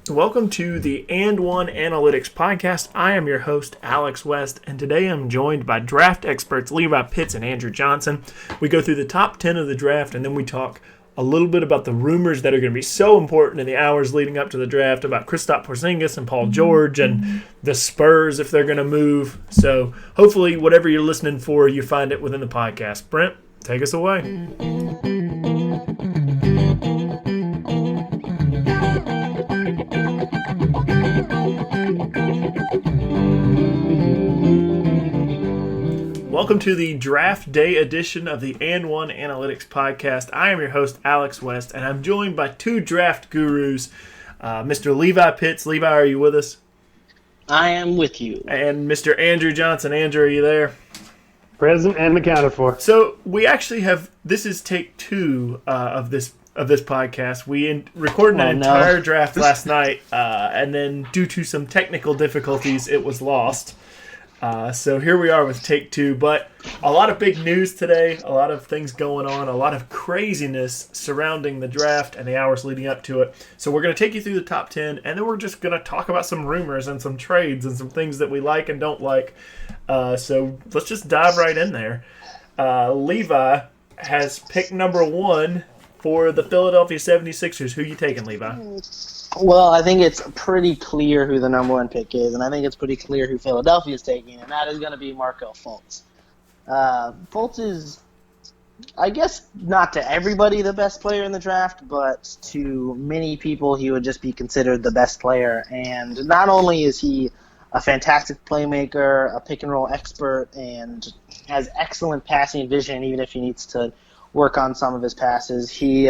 Welcome to the And One Analytics Podcast. I am your host, Alex West, and today I'm joined by draft experts Levi Pitts and Andrew Johnson. We go through the top 10 of the draft, and then we talk a little bit about the rumors that are going to be so important in the hours leading up to the draft, about Kristaps Porzingis and Paul George and the Spurs if they're going to move. So hopefully whatever you're listening for, you find it within the podcast. Brent, take us away. Welcome to the draft day edition of the And One Analytics Podcast. I am your host, Alex West, and I'm joined by two draft gurus, Mr. Levi Pitts. Levi, are you with us? I am with you. And Mr. Andrew Johnson. Andrew, are you there? Present and accounted for. So we actually have, this is take two of this podcast. We recorded an entire draft last night, and then due to some technical difficulties, it was lost. So here we are with take two, but a lot of big news today, a lot of things going on, a lot of craziness surrounding the draft and the hours leading up to it. So we're going to take you through the top 10, and then we're just going to talk about some rumors and some trades and some things that we like and don't like. So let's just dive right in there. Levi has pick number 1 for the Philadelphia 76ers. Who you taking, Levi? Well, I think it's pretty clear who the number 1 pick is, and I think it's pretty clear who Philadelphia is taking, and that is going to be Markelle Fultz. Fultz is, I guess, not to everybody the best player in the draft, but to many people he would just be considered the best player. And not only is he a fantastic playmaker, a pick-and-roll expert, and has excellent passing vision, even if he needs to work on some of his passes, he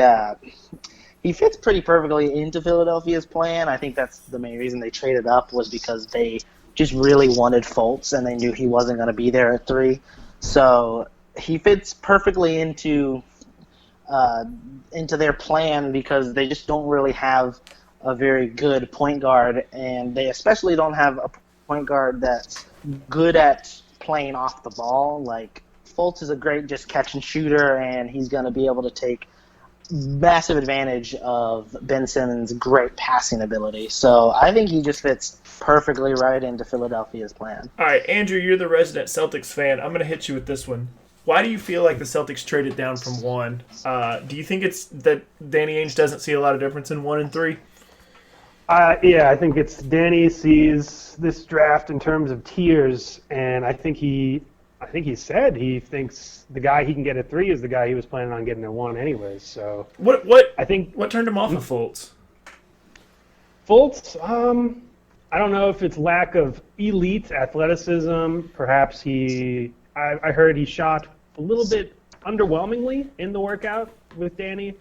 fits pretty perfectly into Philadelphia's plan. I think that's the main reason they traded up, was because they just really wanted Fultz and they knew he wasn't going to be there at 3. So he fits perfectly into their plan, because they just don't really have a very good point guard, and they especially don't have a point guard that's good at playing off the ball. Like, Fultz is a great just catch and shooter, and he's going to be able to take massive advantage of Ben Simmons' great passing ability. So I think he just fits perfectly right into Philadelphia's plan. All right, Andrew, you're the resident Celtics fan. I'm going to hit you with this one. Why do you feel like the Celtics traded down from 1? Do you think it's that Danny Ainge doesn't see a lot of difference in 1 and 3? Yeah, I think it's Danny sees this draft in terms of tiers, and I think he said he thinks the guy he can get at 3 is the guy he was planning on getting at 1 anyways. So what turned him off of Fultz? Fultz, I don't know if it's lack of elite athleticism. Perhaps I heard he shot a little bit underwhelmingly in the workout with Danny.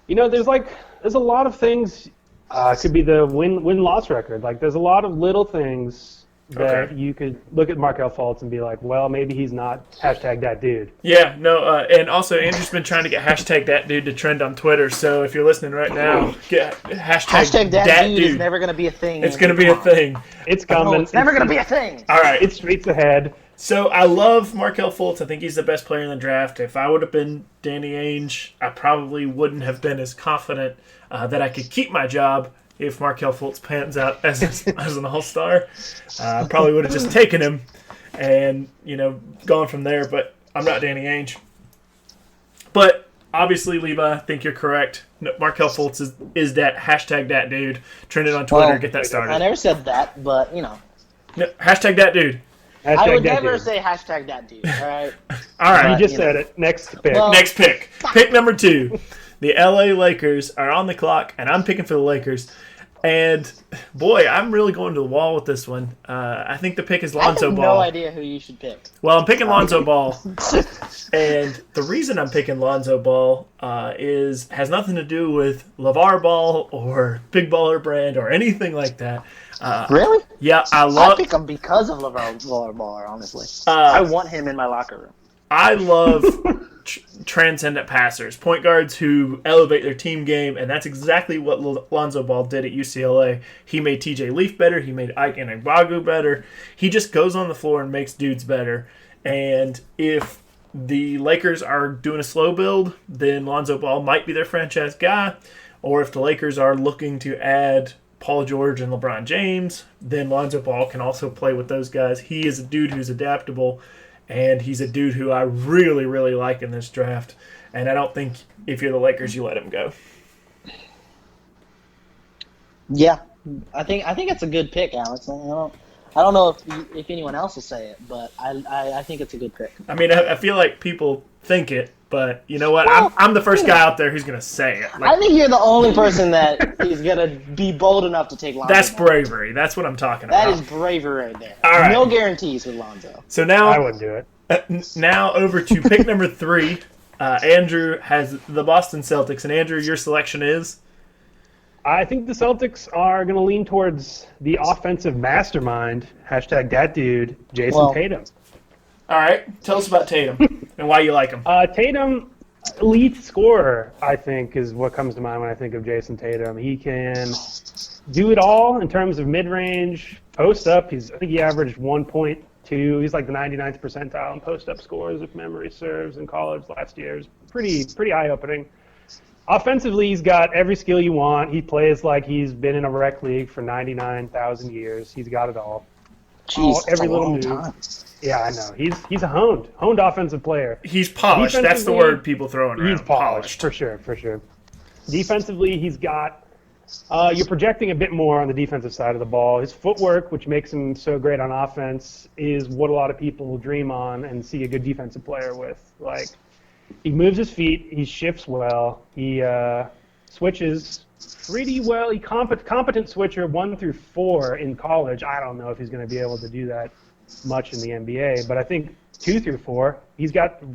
You know, there's a lot of things. Could be the win-loss record. Like, there's a lot of little things that you could look at Markelle Fultz and be like, well, maybe he's not #that dude. Yeah, no, and also Andrew's been trying to get #that dude to trend on Twitter, so if you're listening right now, get #that dude is never going to be a thing. It's going to be a thing. It's coming. No, it's never going to be a thing. All right. It's streets ahead. So I love Markelle Fultz. I think he's the best player in the draft. If I would have been Danny Ainge, I probably wouldn't have been as confident that I could keep my job if Markelle Fultz pans out as an all-star. I probably would have just taken him and, gone from there, but I'm not Danny Ainge. But obviously, Levi, I think you're correct. No, Markelle Fultz is that #that dude. Trend it on Twitter, get that started. I never said that, but, No, #that dude. I would never say #that dude, all right? All right. You just said it. Next pick. Well, Next pick. Pick number 2. The LA Lakers are on the clock, and I'm picking for the Lakers. And, boy, I'm really going to the wall with this one. I think the pick is Lonzo Ball. I have no idea who you should pick. Well, I'm picking Lonzo Ball. And the reason I'm picking Lonzo Ball has nothing to do with LeVar Ball or Big Baller Brand or anything like that. Really? Yeah, I pick him because of LeVar Ball, honestly. I want him in my locker room. I love transcendent passers, point guards who elevate their team game, and that's exactly what Lonzo Ball did at UCLA. He made TJ Leaf better. He made Ike Anigbagu better. He just goes on the floor and makes dudes better. And if the Lakers are doing a slow build, then Lonzo Ball might be their franchise guy. Or if the Lakers are looking to add Paul George and LeBron James, then Lonzo Ball can also play with those guys. He is a dude who's adaptable, and he's a dude who I really, really like in this draft. And I don't think if you're the Lakers, you let him go. Yeah, I think it's a good pick, Alex. I don't know if anyone else will say it, but I think it's a good pick. I mean, I feel like people think it, but you know what? Well, I'm the first guy out there who's going to say it. I think you're the only person that is going to be bold enough to take Lonzo. That's bravery. That's what I'm talking about. That is bravery right there. All right. No guarantees with Lonzo. So now I wouldn't do it. Now over to pick number 3. Andrew has the Boston Celtics, and Andrew, your selection is? I think the Celtics are going to lean towards the offensive mastermind, #that dude, Jason Tatum. All right. Tell us about Tatum and why you like him. Tatum, elite scorer, I think, is what comes to mind when I think of Jason Tatum. He can do it all in terms of mid-range, post-up. I think he averaged 1.2. He's like the 99th percentile in post-up scores, if memory serves, in college last year. It was pretty eye-opening. Offensively, he's got every skill you want. He plays like he's been in a rec league for 99,000 years. He's got it all. Jeez, every little move. Time. Yeah, I know. He's a honed offensive player. He's polished. That's the word people throwing around. He's polished. For sure. Defensively, he's got. You're projecting a bit more on the defensive side of the ball. His footwork, which makes him so great on offense, is what a lot of people will dream on and see a good defensive player with. Like, he moves his feet. He shifts well. He switches pretty well. He competent switcher 1 through 4 in college. I don't know if he's going to be able to do that much in the NBA, but I think 2 through 4. He's got he's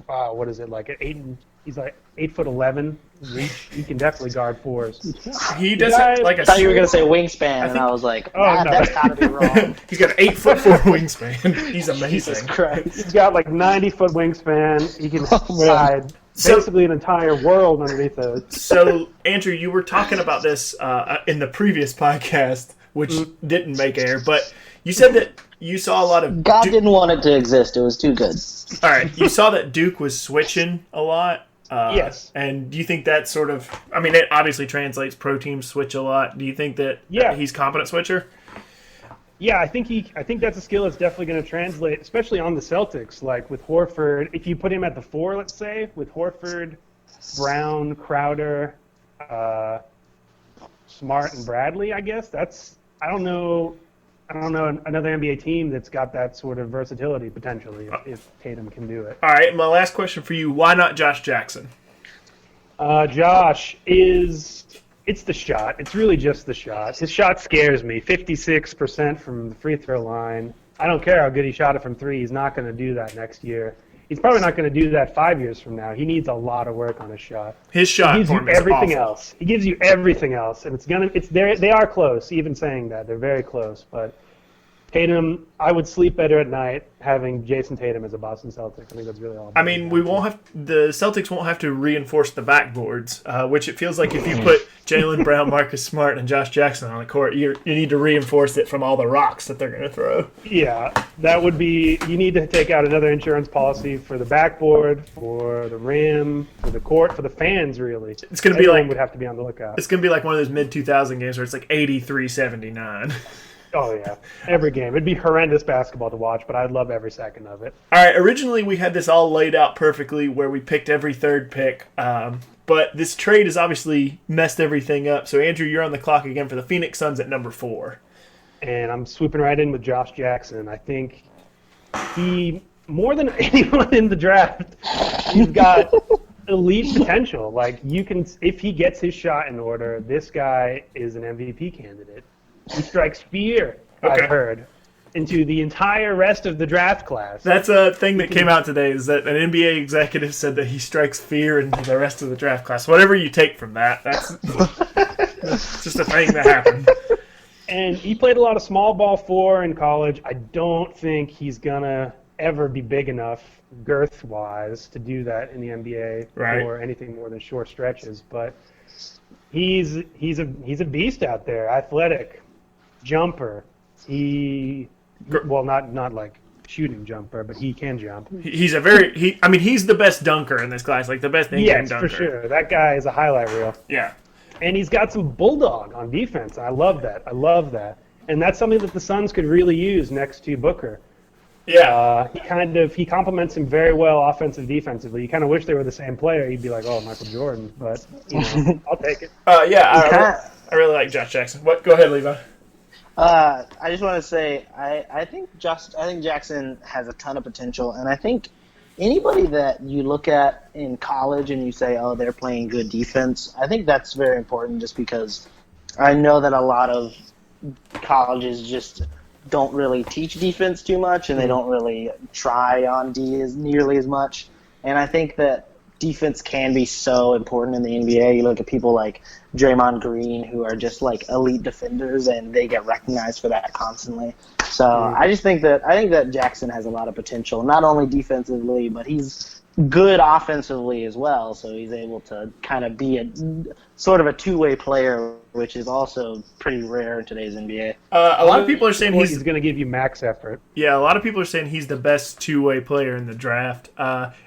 like 8'11" reach. He can definitely guard 4s. He doesn't like. I thought you were going to say wingspan, and I was like, no. That's got to be wrong. He's got an 8'4" wingspan. He's amazing. Jesus Christ. He's got like 90-foot wingspan. He can ride basically an entire world underneath it. So, Andrew, you were talking about this in the previous podcast, which didn't make air, but you said that you saw a lot of... God didn't want it to exist. It was too good. All right. You saw that Duke was switching a lot. Yes. And do you think that sort of... I mean, it obviously translates pro teams switch a lot. Do you think that he's a competent switcher? Yeah, I think that's a skill that's definitely going to translate, especially on the Celtics. Like with Horford, if you put him at the 4, let's say, with Horford, Brown, Crowder, Smart, and Bradley, I guess I don't know another NBA team that's got that sort of versatility potentially if Tatum can do it. All right, my last question for you: why not Josh Jackson? Josh it's the shot. It's really just the shot. His shot scares me. 56% from the free throw line. I don't care how good he shot it from 3. He's not going to do that next year. He's probably not going to do that 5 years from now. He needs a lot of work on his shot. His shot gives form you is everything awful. else. He gives you everything else, and they are close. Even saying that, they're very close. But Tatum, I would sleep better at night having Jason Tatum as a Boston Celtic. I think that's really all. I mean, the Celtics won't have to reinforce the backboards, which it feels like if you put Jaylen Brown, Marcus Smart, and Josh Jackson on the court, you need to reinforce it from all the rocks that they're going to throw. Yeah, that would be. You need to take out another insurance policy for the backboard, for the rim, for the court, for the fans. Really, it's going to be like would have to be on the lookout. It's going to be like one of those mid-2000 games where it's like 83-79. Oh, yeah. Every game. It'd be horrendous basketball to watch, but I'd love every second of it. All right, originally we had this all laid out perfectly where we picked every third pick, but this trade has obviously messed everything up. So, Andrew, you're on the clock again for the Phoenix Suns at number 4. And I'm swooping right in with Josh Jackson. I think he, more than anyone in the draft, he's got elite potential. Like, if he gets his shot in order, this guy is an MVP candidate. He strikes fear, I've heard, into the entire rest of the draft class. That's a thing that came out today, is that an NBA executive said that he strikes fear into the rest of the draft class. Whatever you take from that, that's just a thing that happened. And he played a lot of small ball 4 in college. I don't think he's going to ever be big enough girth-wise to do that in the NBA or anything more than short stretches. But he's a beast out there, athletic. Jumper. Not like shooting jumper, but he can jump. He's he's the best dunker in this class, like the best in-game dunker. Yes, for sure. That guy is a highlight reel. Yeah. And he's got some bulldog on defense. I love that. And that's something that the Suns could really use next to Booker. Yeah. He complements him very well defensively. You kind of wish they were the same player. You'd be like, oh, Michael Jordan. But, I'll take it. I really like Josh Jackson. Go ahead, Levi. I just want to say I think Jackson has a ton of potential, and I think anybody that you look at in college and you say, oh, they're playing good defense, I think that's very important just because I know that a lot of colleges just don't really teach defense too much, and they don't really try on D nearly as much. And I think that defense can be so important in the NBA. You look at people like Draymond Green, who are just like elite defenders, and they get recognized for that constantly. So I think that Jackson has a lot of potential, not only defensively, but he's good offensively as well. So he's able to kind of be a sort of a two-way player, which is also pretty rare in today's NBA. A lot of people are saying he's going to give you max effort. Yeah, a lot of people are saying he's the best two-way player in the draft.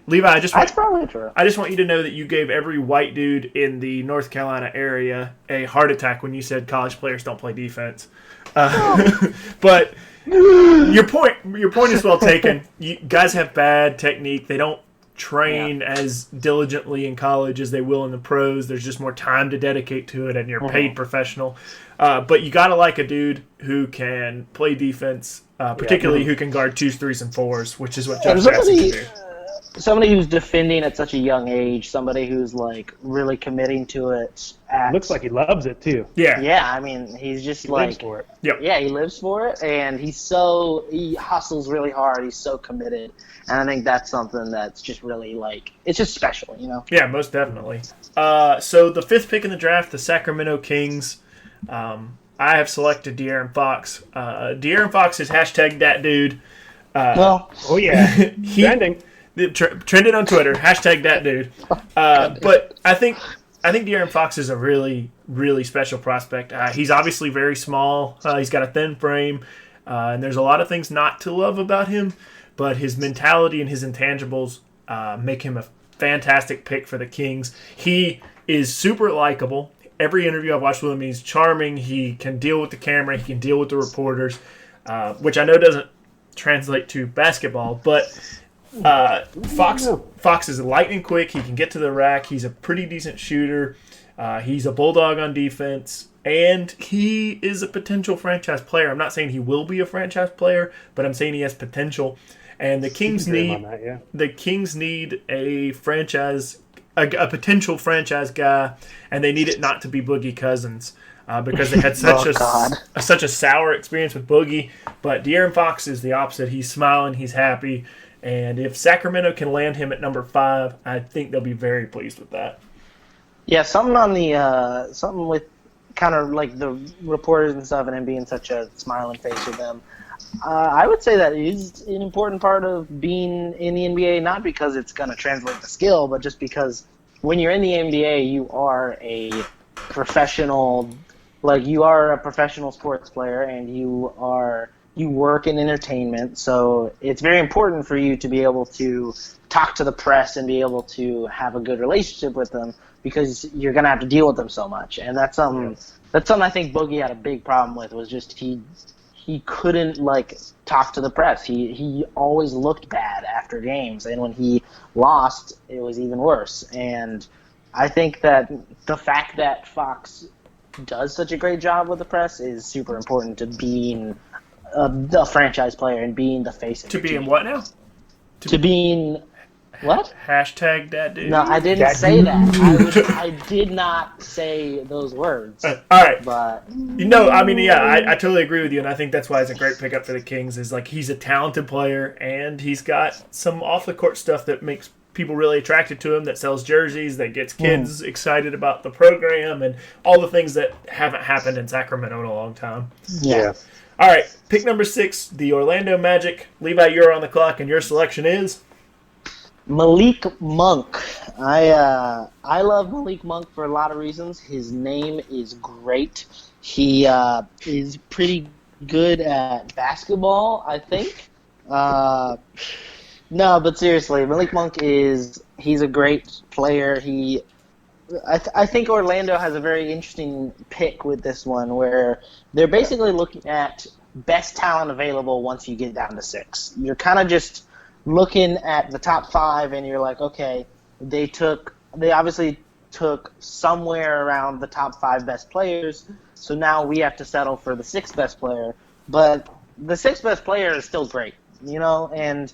Levi, that's probably true. I just want you to know that you gave every white dude in the North Carolina area a heart attack when you said college players don't play defense. But your point is well taken. You guys have bad technique. They don't train as diligently in college as they will in the pros. There's just more time to dedicate to it, and you're paid professional. But you got to like a dude who can play defense, particularly who can guard 2s, 3s, and 4s, which is what Josh Jackson can do. Somebody who's defending at such a young age, somebody who's like really committing to it. Looks like he loves it too. Yeah. I mean, he's just lives for it. Yep. Yeah, he lives for it, and he hustles really hard. He's so committed, and I think that's something that's just really it's just special, Yeah, most definitely. So the 5th pick in the draft, the Sacramento Kings. I have selected De'Aaron Fox. De'Aaron Fox is hashtag that dude. Oh yeah, trending. Trended on Twitter, hashtag that dude. But I think De'Aaron Fox is a really, really special prospect. He's obviously very small. He's got a thin frame, and there's a lot of things not to love about him. But his mentality and his intangibles make him a fantastic pick for the Kings. He is super likable. Every interview I've watched with him, he's charming. He can deal with the camera. He can deal with the reporters, which I know doesn't translate to basketball, but Fox is lightning quick. He can get to the rack. He's a pretty decent shooter. He's a bulldog on defense, and he is a potential franchise player. I'm not saying he will be a franchise player, but I'm saying he has potential. And the Kings need a franchise, a potential franchise guy, and they need it not to be Boogie Cousins. Because they had such a sour experience with Boogie, but De'Aaron Fox is the opposite. He's smiling, he's happy, and if Sacramento can land him at number 5, I think they'll be very pleased with that. Yeah, something with kind of like the reporters and stuff, and him being such a smiling face with them. I would say that it is an important part of being in the NBA, not because it's going to translate the skill, but just because when you're in the NBA, you are a professional. You are a professional sports player, and you work in entertainment, so it's very important for you to be able to talk to the press and be able to have a good relationship with them because you're going to have to deal with them so much. And that's something I think Boogie had a big problem with, was just he couldn't talk to the press. He always looked bad after games, and when he lost, it was even worse. And I think that the fact that Fox does such a great job with the press is super important to being the franchise player and being the face of to your team. Being what now? To being what? Hashtag that dude. No, I didn't say that. I did not say those words. All right. But I totally agree with you, and I think that's why it's a great pickup for the Kings. Is he's a talented player, and he's got some off the court stuff that makes people really attracted to him, that sells jerseys, that gets kids excited about the program, and all the things that haven't happened in Sacramento in a long time. Yeah. All right, pick number 6, the Orlando Magic. Levi, you're on the clock, and your selection is? Malik Monk. I love Malik Monk for a lot of reasons. His name is great. He is pretty good at basketball, I think. No, but seriously, Malik Monk he's a great player. He I think Orlando has a very interesting pick with this one, where they're basically looking at best talent available once you get down to 6. You're kind of just looking at the top 5, and you're like, okay, they obviously took somewhere around the top 5 best players, so now we have to settle for the 6th best player. But the 6th best player is still great, and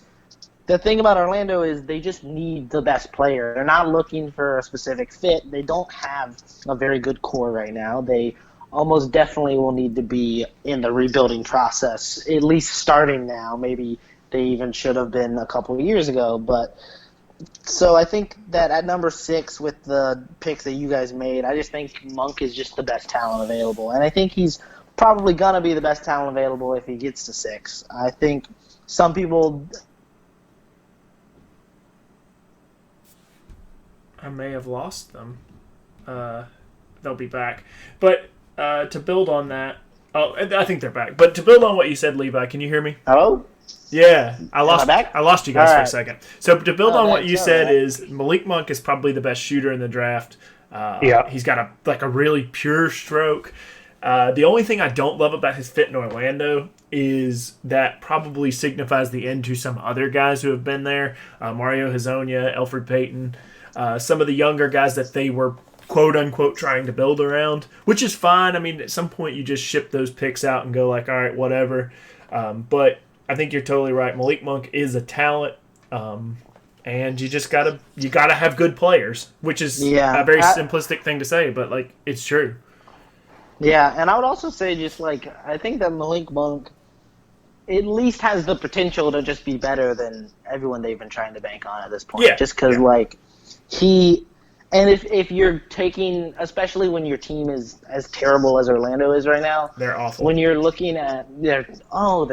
the thing about Orlando is they just need the best player. They're not looking for a specific fit. They don't have a very good core right now. They almost definitely will need to be in the rebuilding process, at least starting now. Maybe they even should have been a couple of years ago. But so I think that at number 6 with the picks that you guys made, I just think Monk is just the best talent available. And I think he's probably going to be the best talent available if he gets to 6. I think some people... I may have lost them. They'll be back. But to build on that... Oh, I think they're back. But to build on what you said, Levi, can you hear me? Hello? Yeah. I lost you guys for a second. So to build on what you said is Malik Monk is probably the best shooter in the draft. He's got a really pure stroke. The only thing I don't love about his fit in Orlando is that probably signifies the end to some other guys who have been there. Mario Hezonja, Elfrid Payton... some of the younger guys that they were quote-unquote trying to build around, which is fine. I mean, at some point you just ship those picks out and go like, all right, whatever. But I think you're totally right. Malik Monk is a talent, and you just gotta have good players, which is a very simplistic thing to say, but like it's true. Yeah, and I would also say I think that Malik Monk at least has the potential to just be better than everyone they've been trying to bank on at this point. Yeah. Just because if you're taking, especially when your team is as terrible as Orlando is right now, they're awful. When you're looking at they're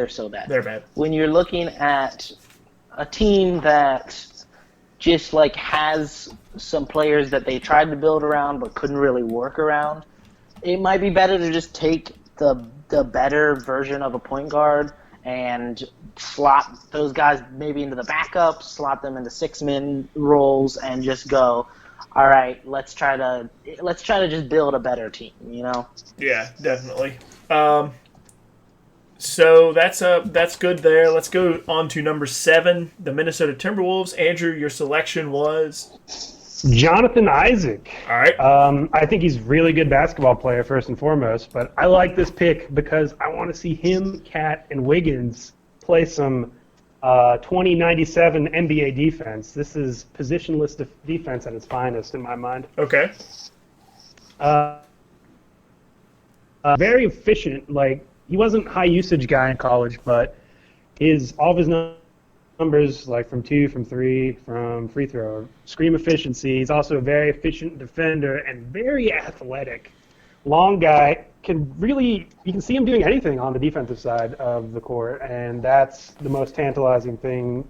so bad. They're bad. When you're looking at a team that just has some players that they tried to build around but couldn't really work around, it might be better to just take the better version of a point guard and slot those guys maybe into the backup, slot them into 6-man roles, and just go, all right, let's try to just build a better team, Yeah, definitely. So that's good there. Let's go on to number 7, the Minnesota Timberwolves. Andrew, your selection was Jonathan Isaac. All right. I think he's a really good basketball player, first and foremost, but I like this pick because I want to see him, Cat, and Wiggins play some 2097 NBA defense. This is positionless defense at its finest, in my mind. Okay. Very efficient. He wasn't a high-usage guy in college, but all of his numbers, from 2, from 3, from free throw, scream efficiency. He's also a very efficient defender and very athletic. Long guy, you can see him doing anything on the defensive side of the court, and that's the most tantalizing thing.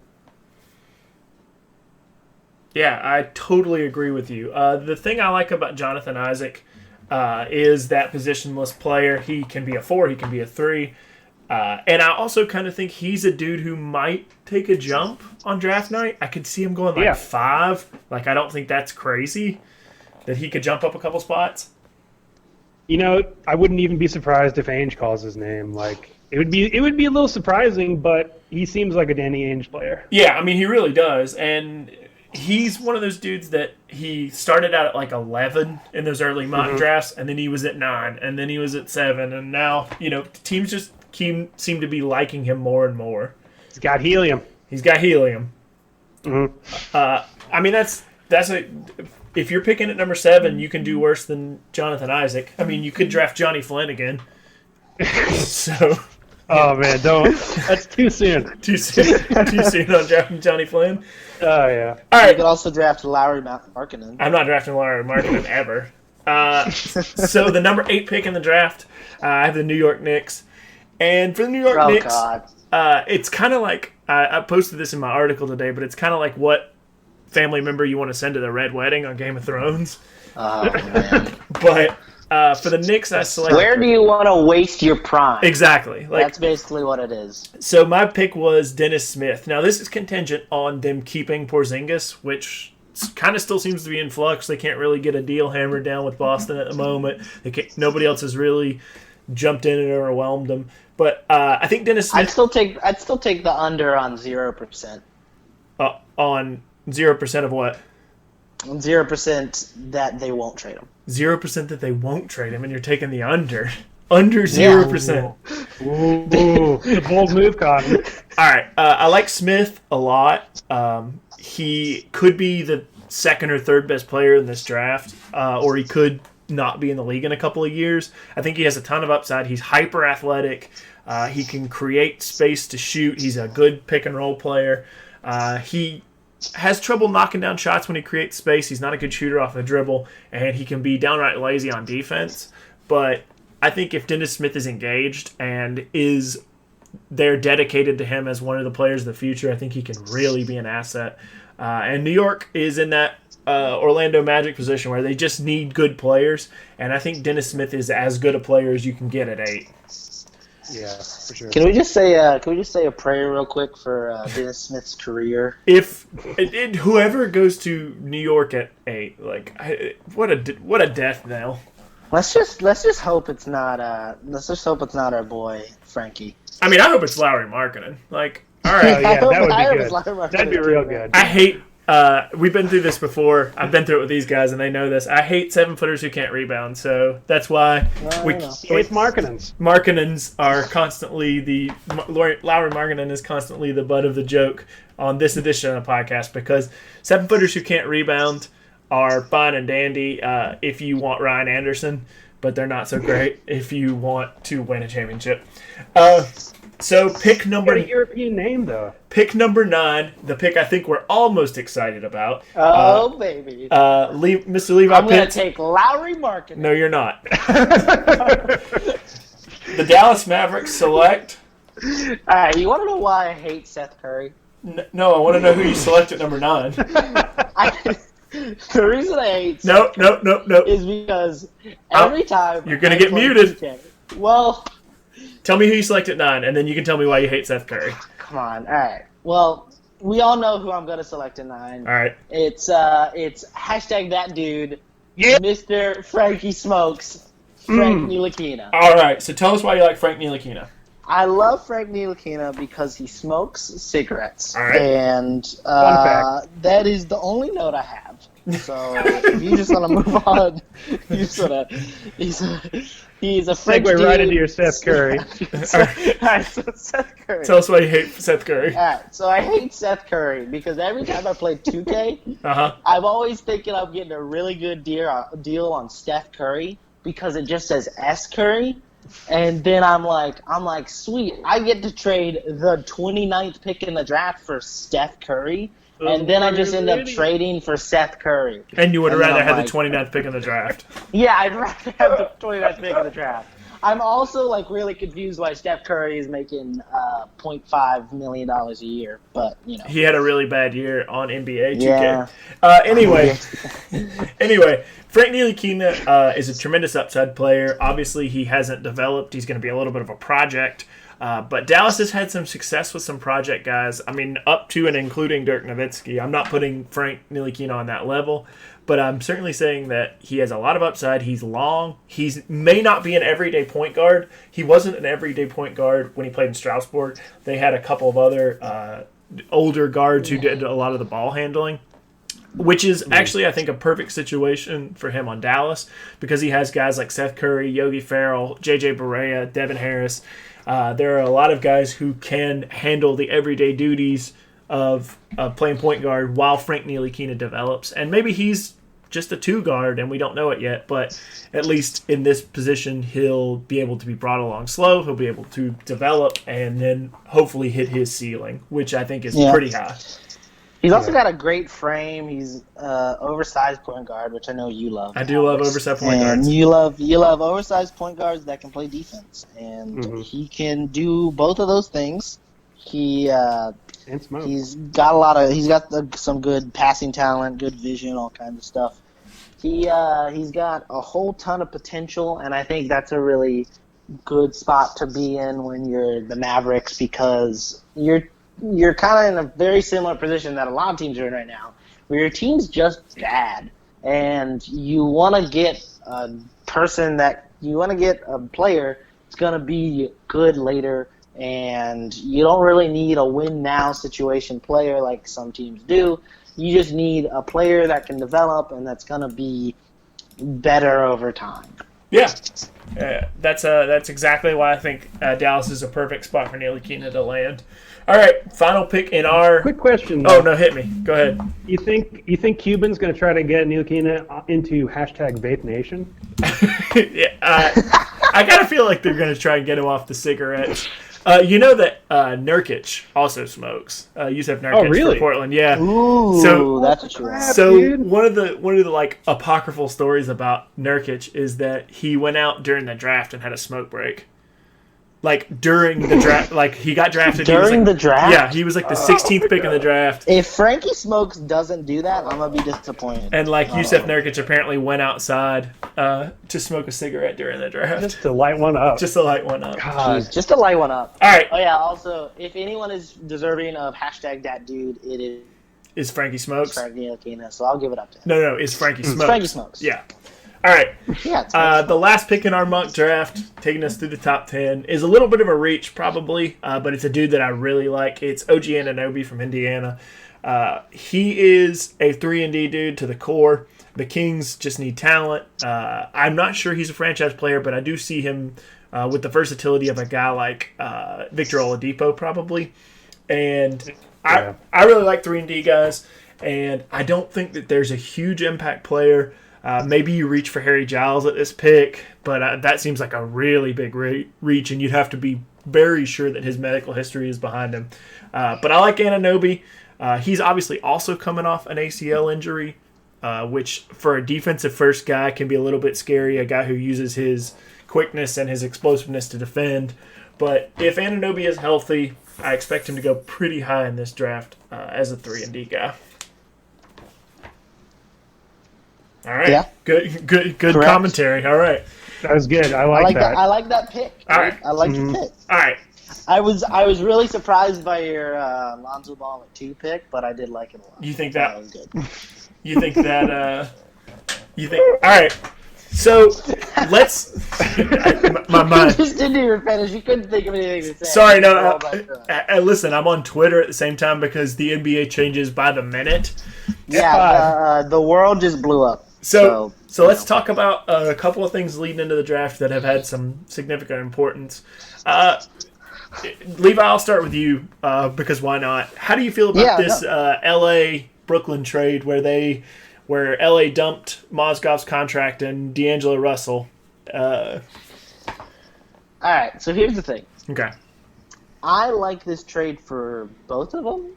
Yeah, I totally agree with you. The thing I like about Jonathan Isaac is that positionless player. He can be a 4, he can be a 3. And I also kind of think he's a dude who might take a jump on draft night. I could see him going 5. I don't think that's crazy that he could jump up a couple spots. I wouldn't even be surprised if Ainge calls his name. It would be a little surprising, but he seems like a Danny Ainge player. Yeah, I mean, he really does. And he's one of those dudes that he started out at 11 in those early mock drafts, and then he was at 9, and then he was at 7, and now, teams just seem to be liking him more and more. He's got helium. Mm-hmm. I mean, that's if you're picking at number 7, you can do worse than Jonathan Isaac. I mean, you could draft Johnny Flynn again. So. Oh man, don't. That's too soon. Too soon on drafting Johnny Flynn. Oh yeah. All right. You could also draft Lauri Markkanen. I'm not drafting Lauri Markkanen ever. So the number 8 pick in the draft, I have the New York Knicks. And for the New York Knicks, it's kind of like, I posted this in my article today, but it's kind of like what family member you want to send to the Red Wedding on Game of Thrones. Oh, man. But for the Knicks, I selected... Where do you want to waste your prime? Exactly. That's basically what it is. So my pick was Dennis Smith. Now, this is contingent on them keeping Porzingis, which kind of still seems to be in flux. They can't really get a deal hammered down with Boston at the moment. Nobody else has really jumped in and overwhelmed them. But I think Dennis Smith... I'd still take the under on 0%. On 0% of what? 0% that they won't trade him. 0% that they won't trade him, and you're taking the under. Under 0%. Ooh, it's a bold move, Cotton. All right. I like Smith a lot. He could be the second or third best player in this draft, or he could not be in the league in a couple of years. I think he has a ton of upside. He's hyper athletic. He can create space to shoot. He's a good pick and roll player. He has trouble knocking down shots when he creates space. He's not a good shooter off the dribble, and he can be downright lazy on defense. But I think if Dennis Smith is engaged and they're dedicated to him as one of the players of the future, I think he can really be an asset. And New York is in that Orlando Magic position where they just need good players, and I think Dennis Smith is as good a player as you can get at 8. Yeah, for sure. Can we just say a prayer real quick for Dennis Smith's career? If whoever goes to New York at 8, what a death knell. Let's just hope it's not our boy Frankie. I mean, I hope it's Lauri Markkanen. All right. Oh, yeah, that would be good. That'd be real good. I hate. We've been through this before. I've been through it with these guys, and they know this. I hate 7-footers who can't rebound, so that's why It's Markkanens. Markkanens are constantly Lauri Markkanen is constantly the butt of the joke on this edition of the podcast because 7-footers who can't rebound are fine and dandy if you want Ryan Anderson, but they're not so great if you want to win a championship. So pick number... Got a European name, though. Pick number 9, the pick I think we're all most excited about. Baby. Mr. Levi I'm going to Pitts. take Lauri Markkanen. No, you're not. The Dallas Mavericks select... All right, you want to know why I hate Seth Curry? No, I want to know who you select at number 9. The reason I hate No. is because every time you're going to get muted. Well... Tell me who you select at 9, and then you can tell me why you hate Seth Curry. Come on. All right. Well, we all know who I'm going to select at 9. All right. It's hashtag that dude, yeah. Mr. Frankie Smokes, Frank Ntilikina. All right. So tell us why you like Frank Ntilikina. I love Frank Ntilikina because he smokes cigarettes. All right. And that is the only note I have. So if you just want to move on, he's a French segue dude. right into your Seth Curry. All right, so Seth Curry. Tell us why you hate Seth Curry. All right, so I hate Seth Curry because every time I play 2K, I'm always thinking I'm getting a really good deal on Steph Curry because it just says S Curry. And then I'm like, sweet, I get to trade the 29th pick in the draft for Steph Curry. And then I just end up trading for Seth Curry. And you would have rather had the 29th pick in the draft. Yeah, I'd rather have the 29th pick in the draft. I'm also really confused why Steph Curry is making $0.5 million a year. But, He had a really bad year on NBA 2K. Yeah. Anyway, Frank Ntilikina is a tremendous upside player. Obviously, he hasn't developed. He's going to be a little bit of a project. But Dallas has had some success with some project guys. I mean, up to and including Dirk Nowitzki. I'm not putting Frank Ntilikina on that level, but I'm certainly saying that he has a lot of upside. He's long. He may not be an everyday point guard. He wasn't an everyday point guard when he played in Strasbourg. They had a couple of other older guards who did a lot of the ball handling, which is actually, I think, a perfect situation for him on Dallas because he has guys like Seth Curry, Yogi Ferrell, J.J. Barea, Devin Harris. There are a lot of guys who can handle the everyday duties of playing point guard while Frank Ntilikina develops. And maybe he's just a 2 guard and we don't know it yet, but at least in this position he'll be able to be brought along slow, he'll be able to develop and then hopefully hit his ceiling, which I think is pretty high. He's also got a great frame. He's oversized point guard, which I know you love. I do love oversized point guards. And you love oversized point guards that can play defense, and he can do both of those things. He's got some good passing talent, good vision, all kinds of stuff. He's got a whole ton of potential, and I think that's a really good spot to be in when you're the Mavericks because you're kind of in a very similar position that a lot of teams are in right now, where your team's just bad, and you want to get a player that's going to be good later, and you don't really need a win-now situation player like some teams do. You just need a player that can develop and that's going to be better over time. Yeah. That's exactly why I think Dallas is a perfect spot for Ntilikina to land. All right, final pick in our... Quick question. Oh, no, hit me. Go ahead. You think Cuban's going to try to get Ntilikina into #Vape Nation? Yeah, I kind of feel like they're going to try and get him off the cigarettes. You know that Nurkic also smokes. Yusef Nurkic for Portland. Yeah. Ooh, that's a true. So one of the like apocryphal stories about Nurkic is that he went out during the draft and had a smoke break. Like during the draft, like he got drafted during the draft. Yeah, he was like the 16th pick in the draft. If Frankie Smokes doesn't do that, I'm gonna be disappointed. And like Yusef Nurkic apparently went outside to smoke a cigarette during the draft. Just to light one up. Just to light one up. Jeez, just to light one up. All right. Oh yeah. Also, if anyone is deserving of #thatdude, it is Frankie Smokes. Frankie Ntilikina, so I'll give it up to him. No, it's Frankie Smokes. Frankie Smokes. Yeah. All right. Yeah. The last pick in our mock draft, taking us through the top 10, is a little bit of a reach, probably, but it's a dude that I really like. It's OG Anunoby from Indiana. He is a 3-and-D dude to the core. The Kings just need talent. I'm not sure he's a franchise player, but I do see him with the versatility of a guy like Victor Oladipo, probably. And I really like 3-and-D guys, and I don't think that there's a huge impact player. Maybe you reach for Harry Giles at this pick, but that seems like a really big reach, and you'd have to be very sure that his medical history is behind him. But I like Anunoby. He's obviously also coming off an ACL injury, which for a defensive first guy can be a little bit scary, a guy who uses his quickness and his explosiveness to defend. But if Anunoby is healthy, I expect him to go pretty high in this draft as a 3-and-D guy. All right. Yeah. Good commentary. All right. That was good. I like that. I like that pick. All right. I like the pick. All right. I was really surprised by your Lonzo Ball at 2 pick, but I did like it a lot. You think that was good? You think that? You think? All right. So let's. My mind. You just didn't even finish. You couldn't think of anything to say. Sorry, no. Listen, I'm on Twitter at the same time because the NBA changes by the minute. Yeah, the world just blew up. So let's talk about a couple of things leading into the draft that have had some significant importance. Levi, I'll start with you because why not? How do you feel about this LA-Brooklyn trade where LA dumped Mozgov's contract and D'Angelo Russell? All right, so here's the thing. Okay. I like this trade for both of them.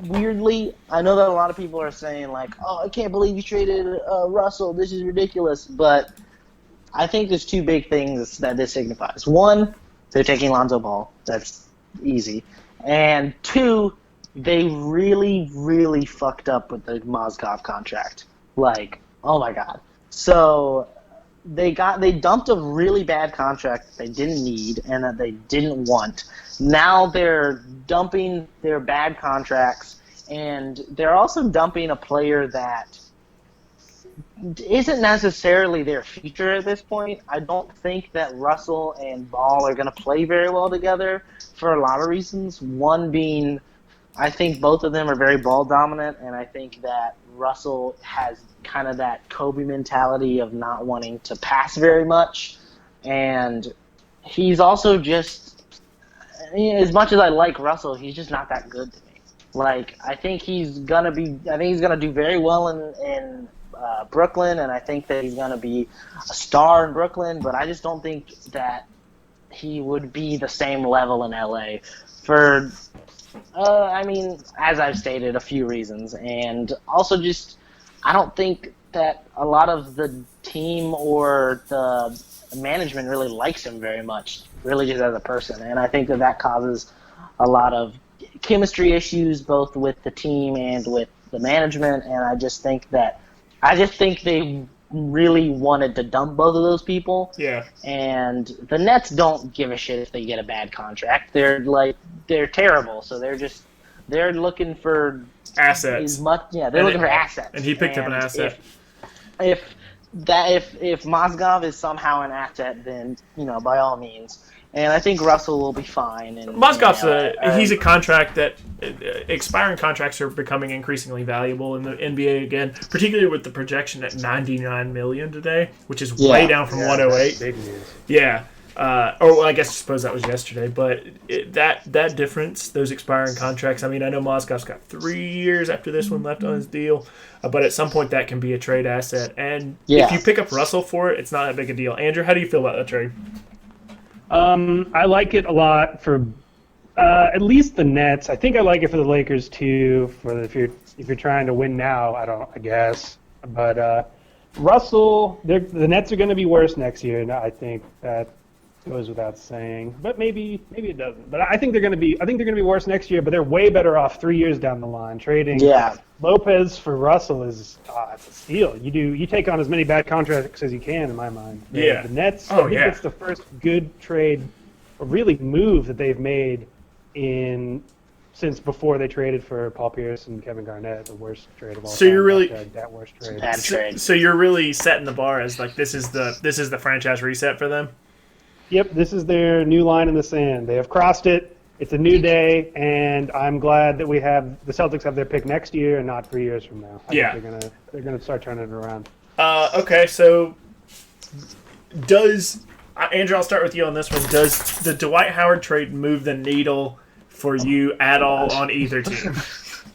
Weirdly, I know that a lot of people are saying, like, oh, I can't believe you traded Russell. This is ridiculous. But I think there's 2 big things that this signifies. 1, they're taking Lonzo Ball. That's easy. And 2, they really, really fucked up with the Mozgov contract. Like, oh my God. So they dumped a really bad contract that they didn't need and that they didn't want. Now they're dumping their bad contracts, and they're also dumping a player that isn't necessarily their future at this point. I don't think that Russell and Ball are going to play very well together for a lot of reasons. One being, I think both of them are very ball dominant, and I think that Russell has kind of that Kobe mentality of not wanting to pass very much, and he's also just, as much as I like Russell, he's just not that good to me. Like, I think he's gonna do very well in Brooklyn, and I think that he's gonna be a star in Brooklyn. But I just don't think that he would be the same level in LA for, as I've stated, a few reasons, and also just I don't think that a lot of the team or the management really likes him very much, really just as a person, and I think that causes a lot of chemistry issues both with the team and with the management, and I just think they really wanted to dump both of those people. Yeah. And the Nets don't give a shit if they get a bad contract. They're terrible, so they're just they're looking for assets. They're looking for assets. And he picked up an asset. If Mozgov is somehow an asset, then by all means. And I think Russell will be fine. And Mozgov's he's a contract that expiring contracts are becoming increasingly valuable in the NBA again, particularly with the projection at $99 million today, which is way down from 108. Big news. Yeah. I suppose that was yesterday, but that difference, those expiring contracts. I mean, I know Mozgov's got 3 years after this one left on his deal, but at some point that can be a trade asset. And if you pick up Russell for it, it's not that big a deal. Andrew, how do you feel about that trade? I like it a lot for at least the Nets. I think I like it for the Lakers too. If you're trying to win now, I guess. But Russell, the Nets are going to be worse next year. And I think that goes without saying. But maybe it doesn't. But I think they're going to be worse next year. But they're way better off 3 years down the line. Trading Lopez for Russell is it's a steal. You take on as many bad contracts as you can, in my mind. The Nets. I think it's the first good trade, or really move that they've made since before they traded for Paul Pierce and Kevin Garnett, the worst trade of all time. So you're really that worst trade. Bad trade. So you're really setting the bar as like this is the franchise reset for them. Yep, this is their new line in the sand. They have crossed it. It's a new day, and I'm glad that the Celtics have their pick next year and not 3 years from now. I think they're gonna start turning it around. Okay, so Andrew? I'll start with you on this one. Does the Dwight Howard trade move the needle for you at all on either team,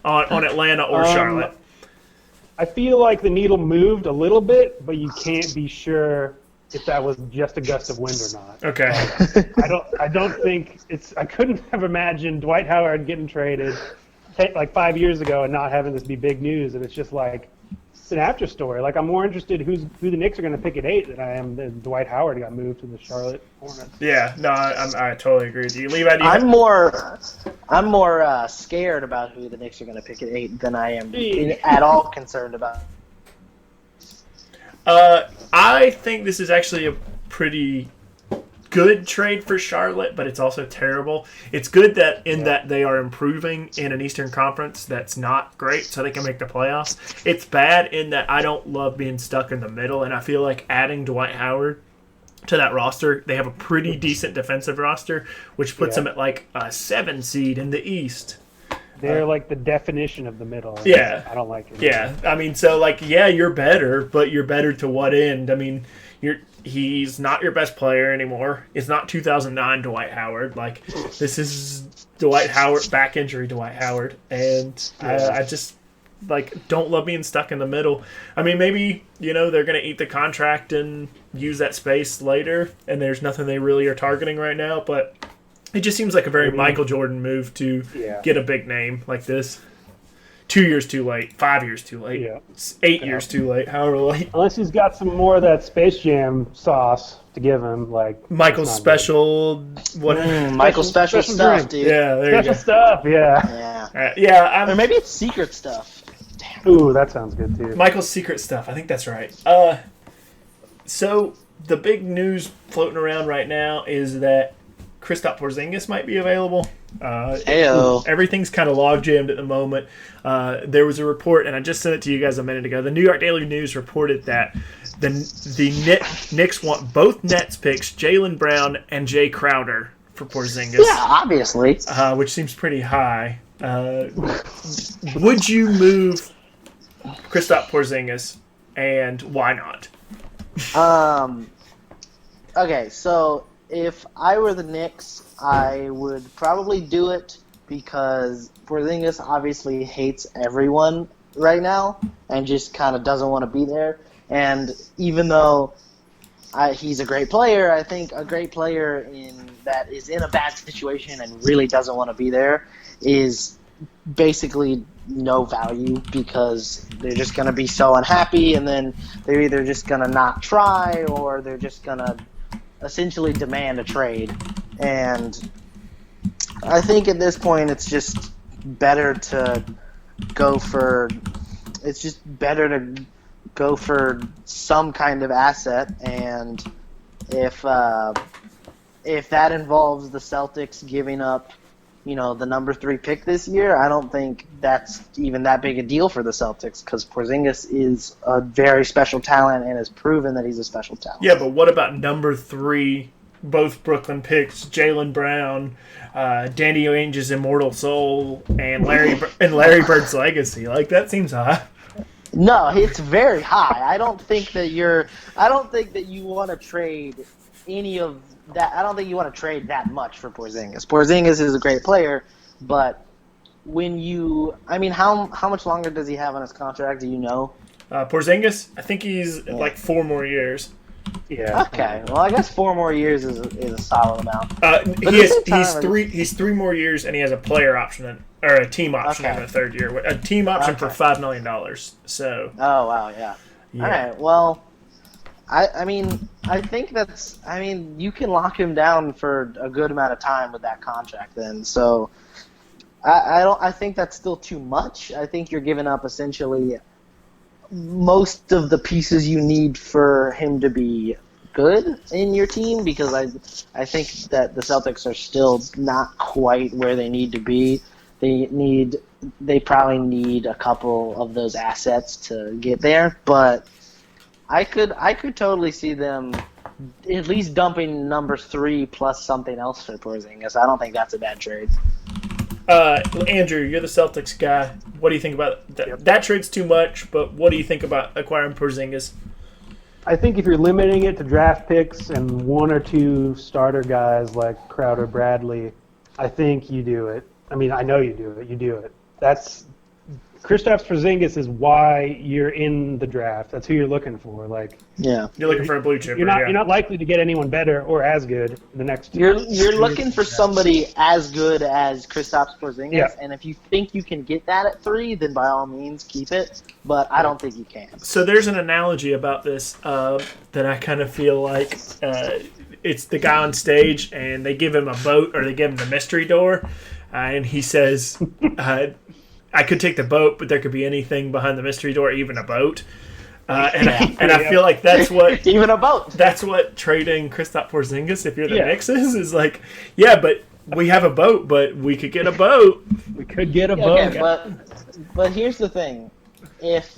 on Atlanta or Charlotte? I feel like the needle moved a little bit, but you can't be sure if that was just a gust of wind or not. Okay. I don't think I couldn't have imagined Dwight Howard getting traded like 5 years ago and not having this be big news, and it's just like it's an after story. Like I'm more interested who the Knicks are going to pick at 8 than I am that Dwight Howard got moved to the Charlotte Hornets. Yeah, no, I totally agree with you. Levi, I'm more scared about who the Knicks are going to pick at 8 than I am at all concerned about. I think this is actually a pretty good trade for Charlotte, but it's also terrible. It's good that that they are improving in an Eastern Conference that's not great, so they can make the playoffs. It's bad in that I don't love being stuck in the middle, and I feel like adding Dwight Howard to that roster, they have a pretty decent defensive roster, which puts them at like a 7 seed in the East. They're like the definition of the middle. Yeah. I don't like it. Yeah. I mean, so like, you're better, but you're better to what end? I mean, he's not your best player anymore. It's not 2009 Dwight Howard. Like, this is Dwight Howard, back injury Dwight Howard. And I just, like, don't love being stuck in the middle. I mean, maybe, they're going to eat the contract and use that space later, and there's nothing they really are targeting right now, but it just seems like a very Michael Jordan move to get a big name like this. 2 years too late, 5 years too late, 8 years too late, however late. Unless he's got some more of that Space Jam sauce to give him, like Michael's special, Michael's special stuff, drink. dude. Yeah, there you go. Special stuff, yeah. Or maybe it's secret stuff. Damn. Ooh, that sounds good too. Michael's secret stuff. I think that's right. So the big news floating around right now is that Kristaps Porzingis might be available. Everything's kind of log jammed at the moment. There was a report, and I just sent it to you guys a minute ago. The New York Daily News reported that the Knicks want both Nets picks, Jaylen Brown and Jay Crowder, for Porzingis. Yeah, obviously. Which seems pretty high. Would you move Kristaps Porzingis, and why not? Okay, so if I were the Knicks, I would probably do it because Porzingis obviously hates everyone right now and just kind of doesn't want to be there. And even though he's a great player, I think a great player that is in a bad situation and really doesn't want to be there is basically no value because they're just going to be so unhappy, and then they're either just going to not try or they're just going to essentially demand a trade. And I think at this point it's just better to go for some kind of asset, and if that involves the Celtics giving up the number 3 pick this year, I don't think that's even that big a deal for the Celtics because Porzingis is a very special talent and has proven that he's a special talent. Yeah, but what about number 3, both Brooklyn picks, Jaylen Brown, Danny Ainge's immortal soul, and Larry Bird's legacy? Like, that seems high. No, it's very high. I don't think that you want to trade any of that. I don't think you want to trade that much for Porzingis. Porzingis is a great player, but how much longer does he have on his contract? Do you know? Porzingis, I think he's like 4 more years. Yeah. Okay. Well, I guess 4 more years is a solid amount. He's 3 more years, and he has a player option or a team option in the 3rd year. A team option for $5 million. So. Oh wow! Yeah. All right. Well, I think you can lock him down for a good amount of time with that contract. Then, so I think that's still too much. I think you're giving up essentially most of the pieces you need for him to be good in your team because I think that the Celtics are still not quite where they need to be. They probably need a couple of those assets to get there, but I could totally see them at least dumping number 3 plus something else for Porzingis. I don't think that's a bad trade. Andrew, you're the Celtics guy. What do you think about that? Yep. That trade's too much, but what do you think about acquiring Porzingis? I think if you're limiting it to draft picks and 1 or 2 starter guys like Crowder, Bradley, I think you do it. I mean, I know you do it. You do it. Kristaps Porzingis is why you're in the draft. That's who you're looking for. You're looking for a blue chipper. You're not likely to get anyone better or as good the next. You're looking for somebody as good as Kristaps Porzingis, and if you think you can get that at 3, then by all means keep it. But I don't think you can. So there's an analogy about this that I kind of feel like it's the guy on stage, and they give him a boat or they give him the mystery door, and he says. I could take the boat, but there could be anything behind the mystery door, even a boat. I feel like that's what even a boat. That's what trading Kristaps Porzingis, if you're the Knicks, is like. Yeah, but we have a boat, but we could get a boat. We could get a boat. Okay, but here's the thing: if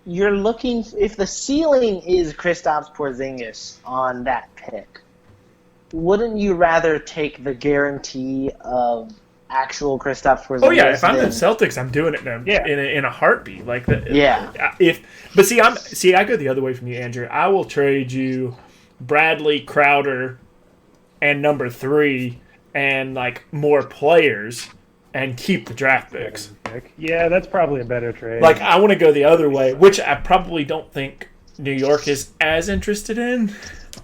you're looking, if the ceiling is Kristaps Porzingis on that pick, wouldn't you rather take the guarantee of actual Kristaps Porzingis? Oh yeah, if I'm the Celtics, I'm doing it in a heartbeat. Like that. Yeah. I go the other way from you, Andrew. I will trade you Bradley, Crowder, and number 3, and like more players, and keep the draft picks. Yeah, that's probably a better trade. Like I want to go the other way, which I probably don't think New York is as interested in.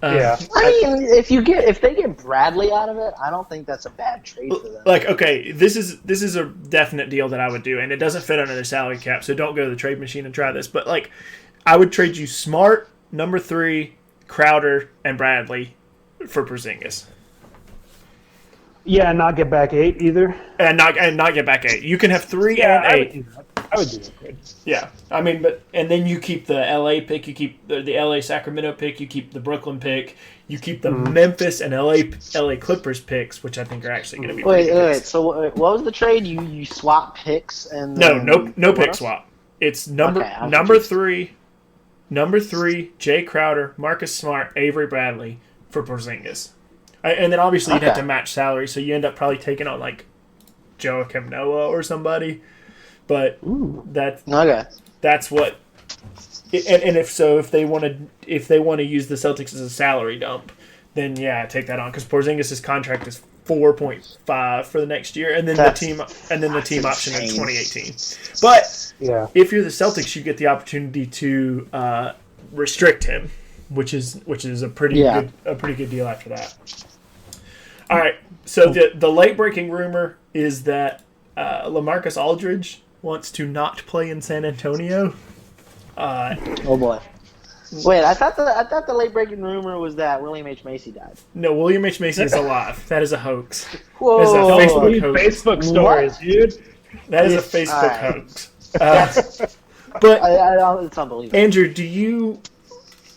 I mean, if they get Bradley out of it, I don't think that's a bad trade for them. Like, okay, this is a definite deal that I would do, and it doesn't fit under the salary cap, so don't go to the trade machine and try this. But like, I would trade you Smart, number 3, Crowder, and Bradley for Porzingis. Yeah, and not get back 8 either. And not get back 8. You can have 3 and 8. I would do that. Yeah, I mean, and then you keep the LA pick, you keep the LA Sacramento pick, you keep the Brooklyn pick, you keep the Memphis and LA Clippers picks, which I think are actually going to be. Wait. So what was the trade? You swap picks and no pick swap. It's number 3, Jay Crowder, Marcus Smart, Avery Bradley for Porzingis, and then obviously you'd have to match salary, so you end up probably taking on like Joakim Noah or somebody. But that's what, and if they want to use the Celtics as a salary dump, then take that on because Porzingis' contract is 4.5 for the next year, and then the team option in 2018. But if you're the Celtics, you get the opportunity to restrict him, which is a pretty good deal after that. All right, so the late breaking rumor is that LaMarcus Aldridge wants to not play in San Antonio. Oh boy! Wait, I thought the late breaking rumor was that William H. Macy died. No, William H. Macy is alive. That is a hox. Whoa! That is a Facebook hoax. Facebook stories, dude. That is a Facebook hoax. But it's unbelievable. Andrew, do you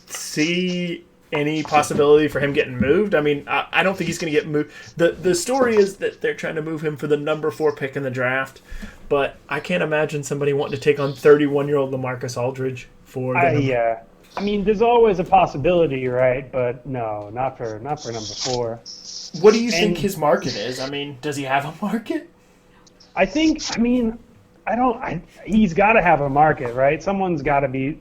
see any possibility for him getting moved? I mean, I don't think he's going to get moved. The story is that they're trying to move him for the number 4 pick in the draft, but I can't imagine somebody wanting to take on 31-year-old LaMarcus Aldridge for them. Yeah. I mean, there's always a possibility, right? But no, not for number 4. What do you think his market is? I mean, does he have a market? He's got to have a market, right? Someone's got to be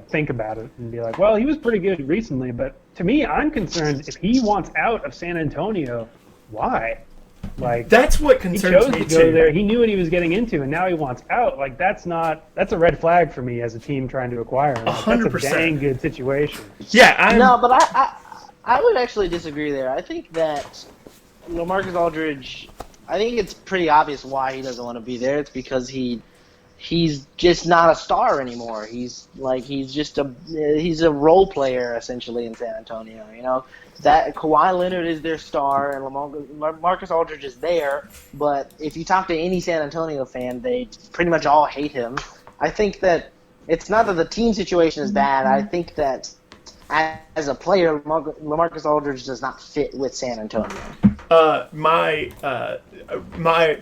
think about it and be like, well, he was pretty good recently, but to me, I'm concerned if he wants out of San Antonio, why? That's what concerns me too. He chose to go there. He knew what he was getting into, and now he wants out. That's a red flag for me as a team trying to acquire him. 100%. That's a dang good situation. Yeah, No, but I would actually disagree there. I think that LaMarcus Aldridge, I think it's pretty obvious why he doesn't want to be there. It's because he's just not a star anymore. He's a role player essentially in San Antonio. You know, that Kawhi Leonard is their star and LaMarcus Aldridge is there. But if you talk to any San Antonio fan, they pretty much all hate him. I think that it's not that the team situation is bad. I think that as a player, LaMarcus Aldridge does not fit with San Antonio. My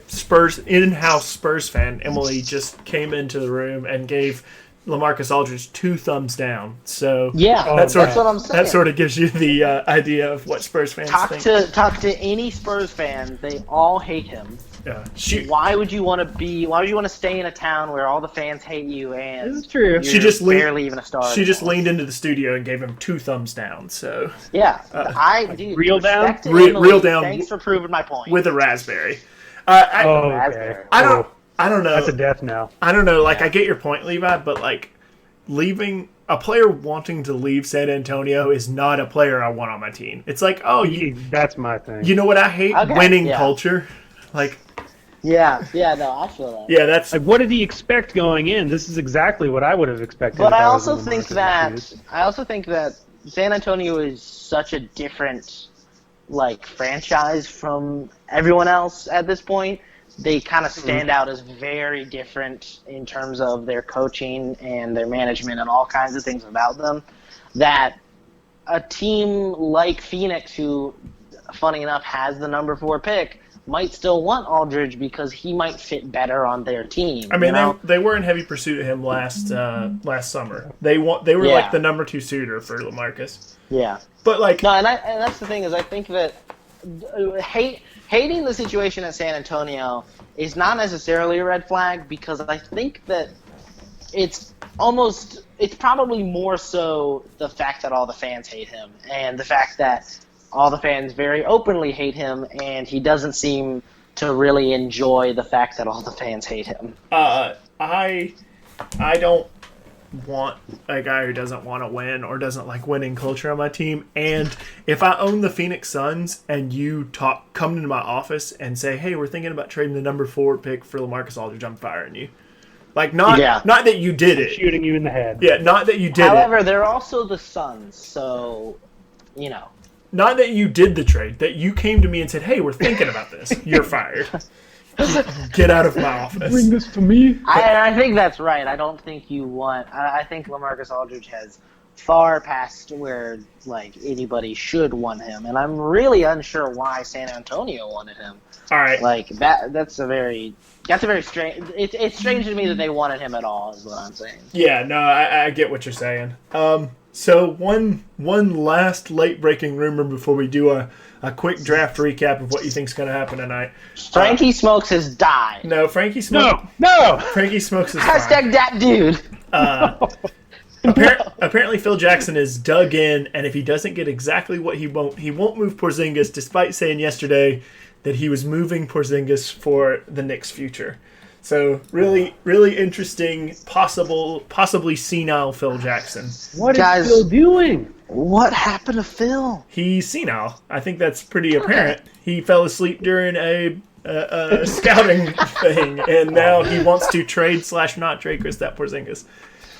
Spurs in-house Spurs fan Emily just came into the room and gave LaMarcus Aldridge 2 thumbs down. So yeah, that's what I'm saying. That sort of gives you the idea of what Spurs fans think. Talk to any Spurs fan; they all hate him. Yeah. Why would you want to stay in a town where all the fans hate you and this is true. You're barely even a star? She just leaned into the studio and gave him 2 thumbs down. So yeah, real down. Real down. Thanks for proving my point. With a raspberry. Okay. I don't know. That's a death now. I don't know. I get your point, Levi, but leaving a player wanting to leave San Antonio is not a player I want on my team. It's that's my thing. You know what I hate? Okay, winning culture. Yeah, no, I feel that. Yeah, that's what did he expect going in? This is exactly what I would have expected. But I also think that San Antonio is such a different franchise from everyone else at this point. They kind of stand out as very different in terms of their coaching and their management and all kinds of things about them. That a team like Phoenix, who, funny enough, has the number 4 pick, might still want Aldridge because he might fit better on their team. I mean, they were in heavy pursuit of him last summer. They were the number 2 suitor for LaMarcus. Yeah, but no, and that's the thing is I think that hating the situation at San Antonio is not necessarily a red flag because I think that it's probably more so the fact that all the fans hate him and the fact that all the fans very openly hate him, and he doesn't seem to really enjoy the fact that all the fans hate him. I don't want a guy who doesn't want to win or doesn't like winning culture on my team. And if I own the Phoenix Suns and you come into my office and say, hey, we're thinking about trading the number 4 pick for LaMarcus Aldridge, I'm firing you. Not that you did it. Shooting you in the head. Yeah, not that you did However, they're also the Suns, so, you know. Not that you did the trade, that you came to me and said, hey, we're thinking about this. You're fired. Get out of my office. Bring this to me. I think that's right. I don't think you want... I think LaMarcus Aldridge has far past where anybody should want him, and I'm really unsure why San Antonio wanted him. All right. That's a very strange... It's strange to me that they wanted him at all, is what I'm saying. Yeah, no, I get what you're saying. So one last late-breaking rumor before we do a quick draft recap of what you think's going to happen tonight. Frankie Smokes has died. No, Frankie Smokes... No! Frankie Smokes is Hashtag that dude. Apparently Phil Jackson is dug in, and if he doesn't get exactly what he won't move Porzingis, despite saying yesterday that he was moving Porzingis for the Knicks' future. So really, really interesting, possibly senile Phil Jackson. What is Phil doing? What happened to Phil? He's senile. I think that's pretty apparent. He fell asleep during a scouting thing, and now he wants to trade/not trade Kristaps Porzingis.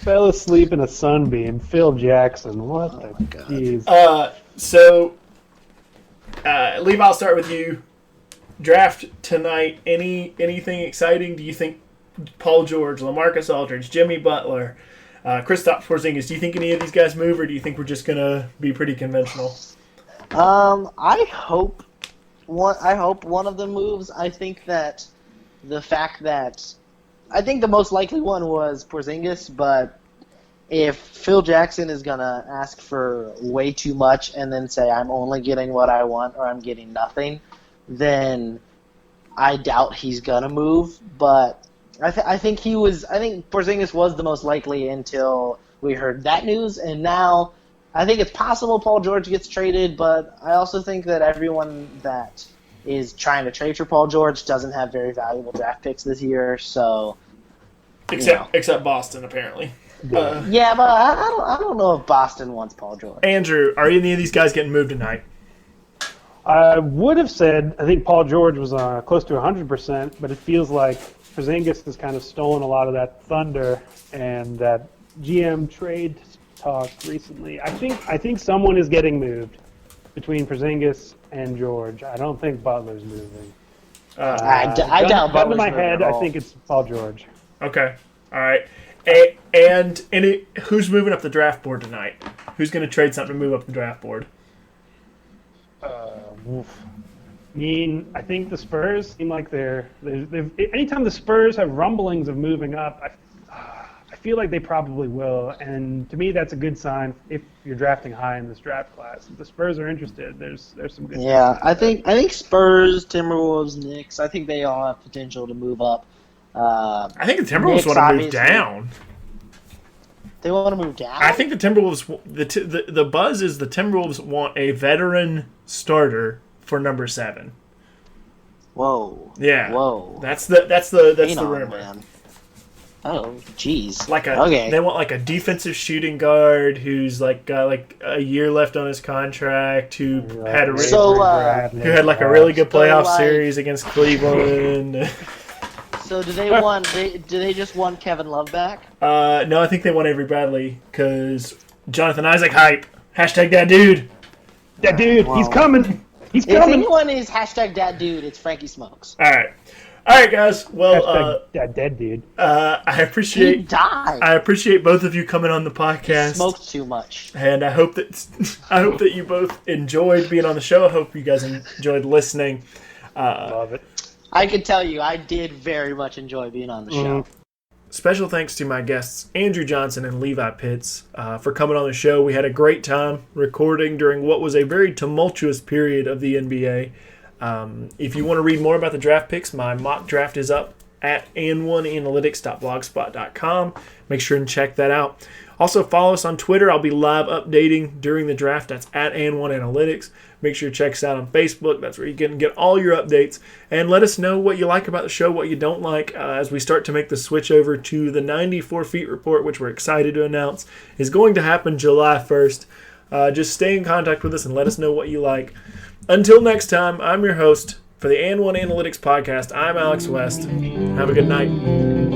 Fell asleep in a sunbeam. Phil Jackson. What the jeez. Levi, I'll start with you. Draft tonight. Anything exciting? Do you think Paul George, LaMarcus Aldridge, Jimmy Butler, Kristaps Porzingis, do you think any of these guys move, or do you think we're just going to be pretty conventional? I hope one of them moves. I think that the fact that I think the most likely one was Porzingis, but if Phil Jackson is gonna ask for way too much and then say I'm only getting what I want or I'm getting nothing, then I doubt he's gonna move. But I think Porzingis was the most likely until we heard that news, and now I think it's possible Paul George gets traded, but I also think that everyone that is trying to trade for Paul George doesn't have very valuable draft picks this year, so except Boston apparently. Yeah, but I don't know if Boston wants Paul George. Andrew, are any of these guys getting moved tonight? I would have said I think Paul George was close to 100%, but it feels like Porzingis has kind of stolen a lot of that thunder and that GM trade talk recently. I think someone is getting moved between Porzingis and George. I don't think Butler's moving. I doubt Butler's in my moving head, at all. I think it's Paul George. Okay. All right. And who's moving up the draft board tonight? Who's going to trade something to move up the draft board? I think the Spurs seem like they've anytime the Spurs have rumblings of moving up, I feel like they probably will. And to me, that's a good sign if you're drafting high in this draft class. If the Spurs are interested, there's some good. Yeah, I think Spurs, Timberwolves, Knicks. I think they all have potential to move up. I think the Timberwolves want to move down. They want to move down? I think the Timberwolves, the buzz is the Timberwolves want a veteran starter for number 7. Whoa. Yeah. Whoa. That's the rumor. Man. Oh, jeez. They want like a defensive shooting guard who's got a year left on his contract, who had a really good playoff series against Cleveland. So do they just want Kevin Love back? No, I think they want Avery Bradley because Jonathan Isaac hype. Hashtag that dude. That dude, he's coming. He's coming. If anyone is hashtag that dude, it's Frankie Smokes. All right, guys. Well, that dead dude. I appreciate. He died. I appreciate both of you coming on the podcast. He smoked too much, and I hope that you both enjoyed being on the show. I hope you guys enjoyed listening. Love it. I can tell you, I did very much enjoy being on the show. Special thanks to my guests, Andrew Johnson and Levi Pitts, for coming on the show. We had a great time recording during what was a very tumultuous period of the NBA. If you want to read more about the draft picks, my mock draft is up at an1analytics.blogspot.com. Make sure and check that out. Also, follow us on Twitter. I'll be live updating during the draft. That's at an1analytics. Make sure you check us out on Facebook. That's where you can get all your updates. And let us know what you like about the show, what you don't like, as we start to make the switch over to the 94 Feet Report, which we're excited to announce is going to happen July 1st. Just stay in contact with us and let us know what you like. Until next time, I'm your host for the An1 Analytics Podcast. I'm Alex West. Have a good night.